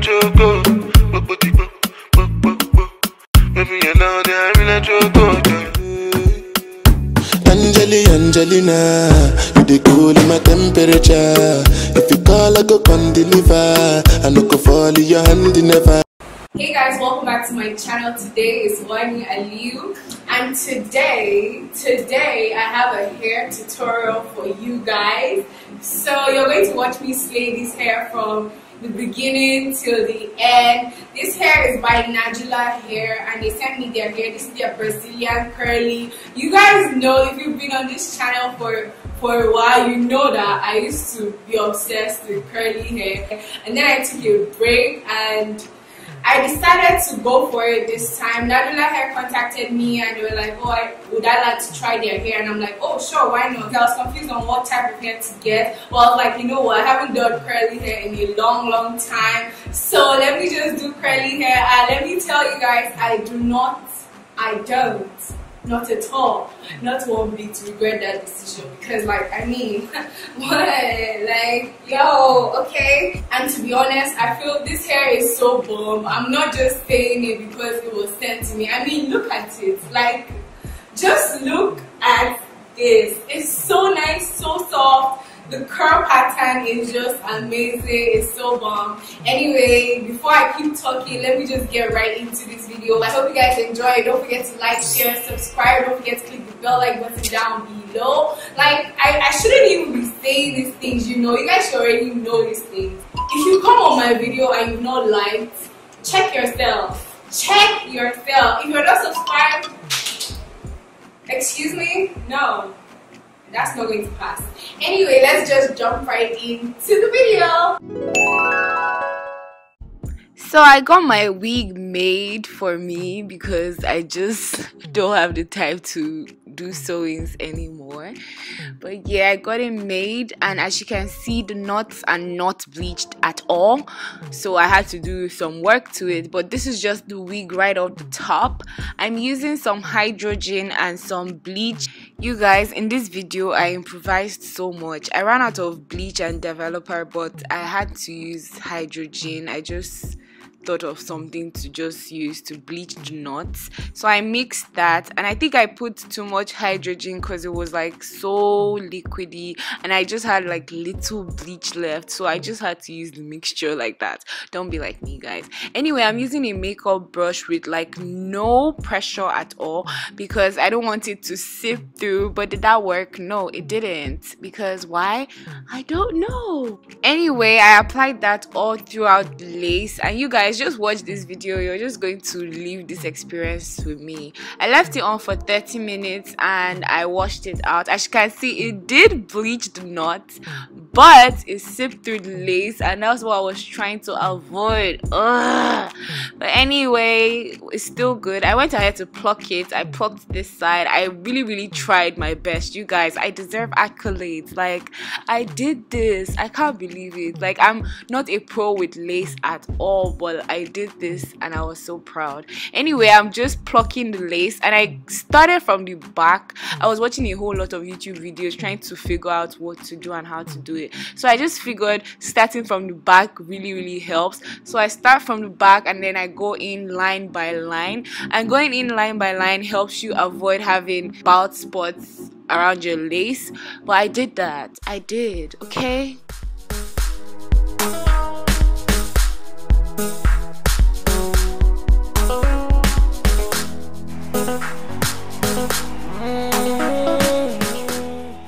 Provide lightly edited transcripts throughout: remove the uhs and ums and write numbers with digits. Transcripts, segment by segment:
Angelina, you the cool in my temperature. If you call, I go come deliver. I no go fall in your hand never. Hey guys, welcome back to my channel. Today is Wani Aliu, and today I have a hair tutorial for you guys. So you're going to watch me slay this hair from the beginning till the end. This hair is by Nadula hair, and they sent me their hair. This is their Brazilian curly. You guys know, if you've been on this channel for a while, you know that I used to be obsessed with curly hair, and then I took a break and I decided to go for it this time. Nadula hair contacted me and they were like, oh, would I like to try their hair? And I'm like, oh sure, why not? I was confused on what type of hair to get. Well, I was like, you know what, I haven't done curly hair in a long time, so let me just do curly hair. And let me tell you guys, I don't, not at all, not one bit regret that decision, because like, I mean, what, like, yo, okay. And to be honest, I feel this hair is so bomb. I'm not just saying it because it was sent to me. I mean, look at it, like, just look at this. It's so nice, so soft. The curl pattern is just amazing. It's so bomb. Anyway, before I keep talking, let me just get right into this video. I hope you guys enjoy it. Don't forget to like, share, subscribe. Don't forget to click the bell like button down below. Like, I shouldn't even be saying these things, you know. You guys should already know these things. If you come on my video and you've not liked, check yourself. Check yourself. If you're not subscribed, excuse me? No. That's not going to pass. Anyway, let's just jump right into the video. So I got my wig made for me because I just don't have the time to do sewings anymore. But yeah, I got it made, and as you can see, the knots are not bleached at all, so I had to do some work to it. But this is just the wig right off the top. I'm using some hydrogen and some bleach. You guys, in this video I improvised so much. I ran out of bleach and developer, but I had to use hydrogen. I just thought of something to just use to bleach the knots, so I mixed that, and I think I put too much hydrogen because it was like so liquidy and I just had like little bleach left, so I just had to use the mixture like that. Don't be like me, guys. Anyway, I'm using a makeup brush with like no pressure at all because I don't want it to sift through. But did that work? No, it didn't. Because why? I don't know. Anyway, I applied that all throughout the lace, and you guys just watch this video. You're just going to live this experience with me. I left it on for 30 minutes and I washed it out. As you can see, it did bleach the knot, but it sipped through the lace, and that's what I was trying to avoid. Ugh. But anyway, it's still good. I went ahead to pluck it. I plucked this side. I really tried my best. You guys, I deserve accolades. Like, I did this. I can't believe it. Like, I'm not a pro with lace at all, but I did this and I was so proud. Anyway, I'm just plucking the lace, and I started from the back. I was watching a whole lot of YouTube videos trying to figure out what to do and how to do it, so I just figured starting from the back really helps. So I start from the back and then I go in line by line, and going in line by line helps you avoid having bald spots around your lace. But I did that. I did. Okay.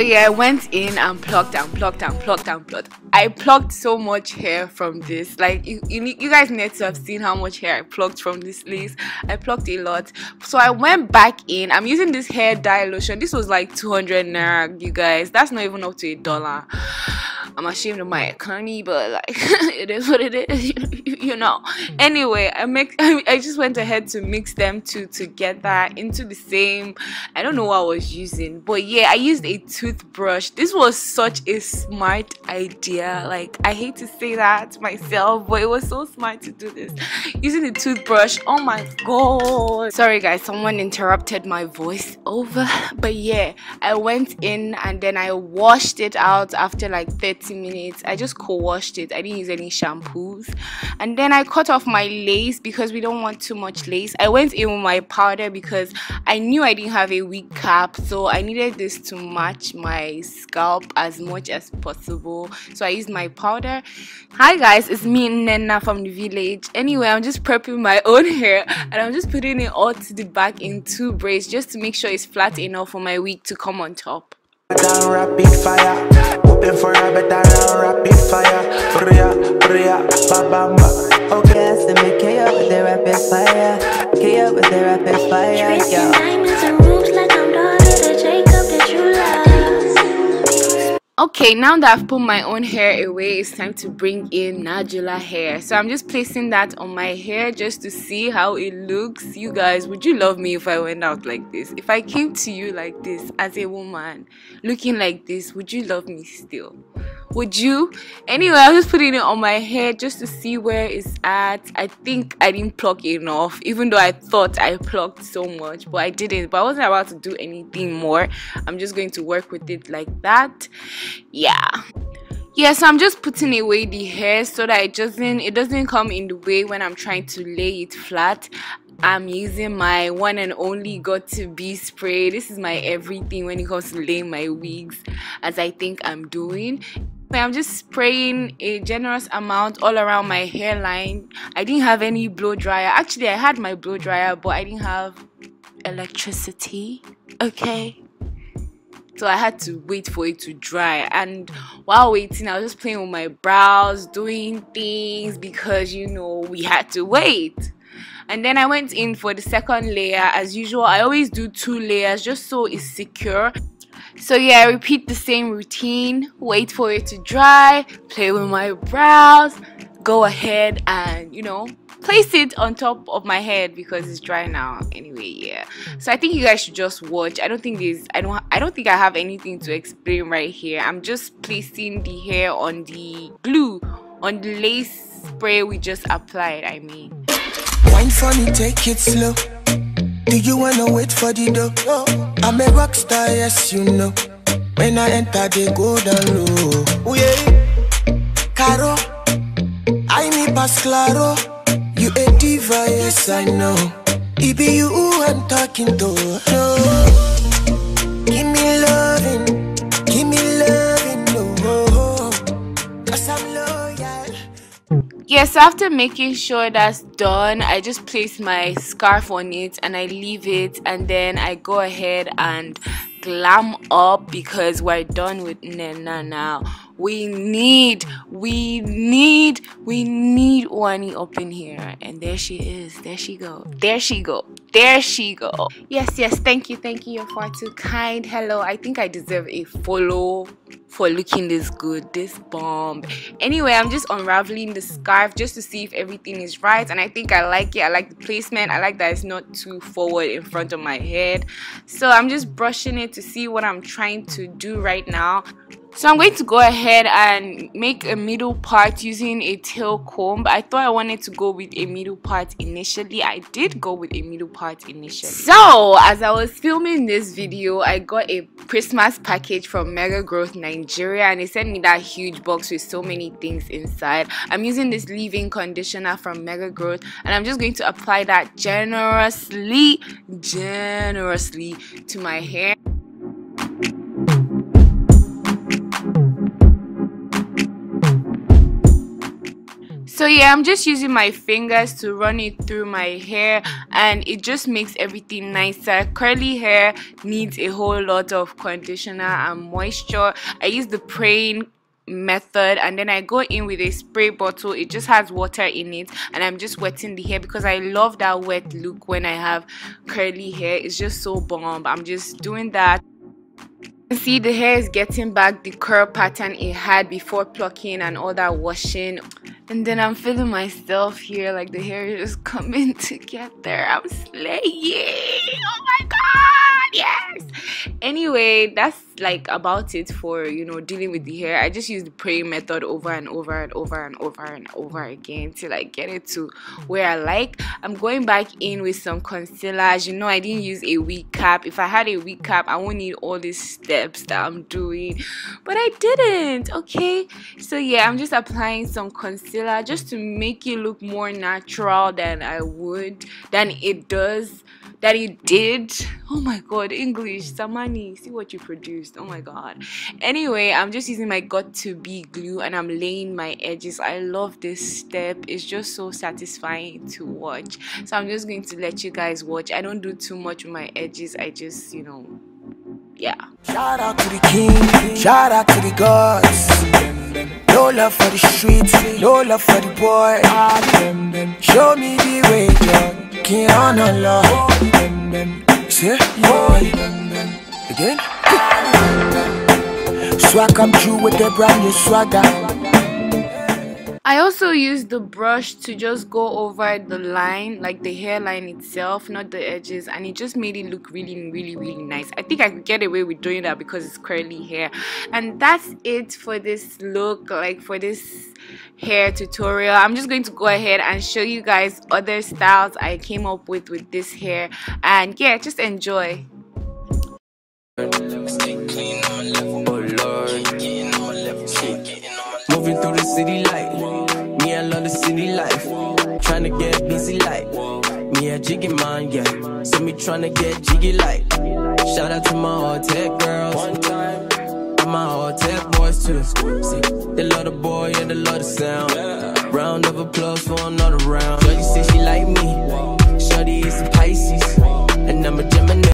Yeah, I went in and plucked. I plucked so much hair from this. Like, you guys need to have seen how much hair I plucked from this lace. I plucked a lot. So I went back in. I'm using this hair dye lotion. This was like 200 naira, you guys. That's not even up to $1. I'm ashamed of my economy, but like, it is what it is, you know. Anyway, I just went ahead to mix them two together into the same, I don't know what I was using, but yeah, I used a toothbrush. This was such a smart idea. idea. Like, I hate to say that myself, but it was so smart to do this using the toothbrush. Oh my god, sorry guys, someone interrupted my voice over. But yeah, I went in and then I washed it out after like 30 minutes. I just co-washed it. I didn't use any shampoos. And then I cut off my lace because we don't want too much lace. I went in with my powder because I knew I didn't have a wig cap, so I needed this to match my scalp as much as possible, so I used my powder. Hi guys, it's me, Nena, from the village. Anyway, I'm just prepping my own hair and I'm just putting it all to the back in 2 braids just to make sure it's flat enough for my wig to come on top. Rapid fire, hoping for a better rapid fire. Okay, so make up with the rapid fire. Up with the rapid fire. Diamonds and rules like I'm daughter to Jacob that you love. Okay, now that I've put my own hair away, it's time to bring in Nadula hair. So I'm just placing that on my hair just to see how it looks. You guys, would you love me if I went out like this? If I came to you like this as a woman, looking like this, would you love me still? Would you? Anyway, I'm just putting it on my hair just to see where it's at. I think I didn't pluck enough, even though I thought I plucked so much, but I didn't. But I wasn't about to do anything more. I'm just going to work with it like that. Yeah, so I'm just putting away the hair so that it doesn't come in the way when I'm trying to lay it flat. I'm using my one and only got to be spray. This is my everything when it comes to laying my wigs, as I think I'm doing. I'm just spraying a generous amount all around my hairline. I didn't have any blow dryer. Actually, I had my blow dryer, but I didn't have electricity. Okay, so I had to wait for it to dry, and while waiting I was just playing with my brows, doing things because, you know, we had to wait. And then I went in for the second layer. As usual, I always do 2 layers just so it's secure. So yeah, I repeat the same routine, wait for it to dry, play with my brows, go ahead and, you know, place it on top of my head because it's dry now. Anyway, yeah, so I think you guys should just watch. I don't think I have anything to explain right here. I'm just placing the hair on the glue, on the lace spray we just applied, I mean. Wine funny, take it slow. Do you wanna wait for the dough? I'm a rock star, yes you know. When I enter, they go down low. Oh yeah, Caro, I me pass claro. You a diva, yes I know. It be you who I'm talking to. No. Give me loving, no. 'Cause I'm loyal. Yes, after making sure that's done, I just place my scarf on it and I leave it, and then I go ahead and glam up because we're done with Nena now. We need Wani up in here, and there she is. There she go. Yes, thank you, you're far too kind. Hello, I think I deserve a follow for looking this good, this bomb. Anyway, I'm just unraveling the scarf just to see if everything is right, and I think I like it. I like the placement. I like that it's not too forward in front of my head. So I'm just brushing it to see what I'm trying to do right now. So I'm going to go ahead and make a middle part using a tail comb. I thought I wanted to go with a middle part initially. I did go with a middle part initially. So as I was filming this video, I got a Christmas package from Mega Growth Nigeria, and they sent me that huge box with so many things inside. I'm using this leave-in conditioner from Mega Growth, and I'm just going to apply that generously to my hair. So yeah, I'm just using my fingers to run it through my hair, and it just makes everything nicer. Curly hair needs a whole lot of conditioner and moisture. I use the praying method, and then I go in with a spray bottle. It just has water in it, and I'm just wetting the hair because I love that wet look when I have curly hair. It's just so bomb. I'm just doing that. See, the hair is getting back the curl pattern it had before plucking and all that washing. And then I'm feeling myself here, like the hair is just coming together. I'm slaying. Oh my god, yes. course. Anyway, that's like about it for, you know, dealing with the hair. I just use the praying method over and over and over and over and over again till I get it to where I like. I'm going back in with some concealer. As you know, I didn't use a wig cap. If I had a wig cap, I won't need all these steps that I'm doing, but I didn't. Okay, so yeah, I'm just applying some concealer just to make it look more natural than it did. Oh my god, English, Samani, see what you produced. Oh my god. Anyway, I'm just using my got2b glue and I'm laying my edges. I love this step. It's just so satisfying to watch. So I'm just going to let you guys watch. I don't do too much with my edges. I just, you know, yeah. Shout out to the king, shout out to the gods. No love for the streets, no love for the boy. Show me the way, girl. Can't on love. See? Again? Swag come true with the brand new swagger. I also use the brush to just go over the line, like the hairline itself, not the edges, and it just made it look really, really, really nice. I think I could get away with doing that because it's curly hair. And that's it for this look, like for this hair tutorial. I'm just going to go ahead and show you guys other styles I came up with this hair, and yeah, just enjoy. Moving through the city light, me I love the city life. Tryna get busy like me a jiggy man, yeah. So me tryna get jiggy like. Shout out to my all tech girls, one time, and my all tech boys too. See, they love the boy and they love the sound. Round of applause for another round. Girl, you say she like me.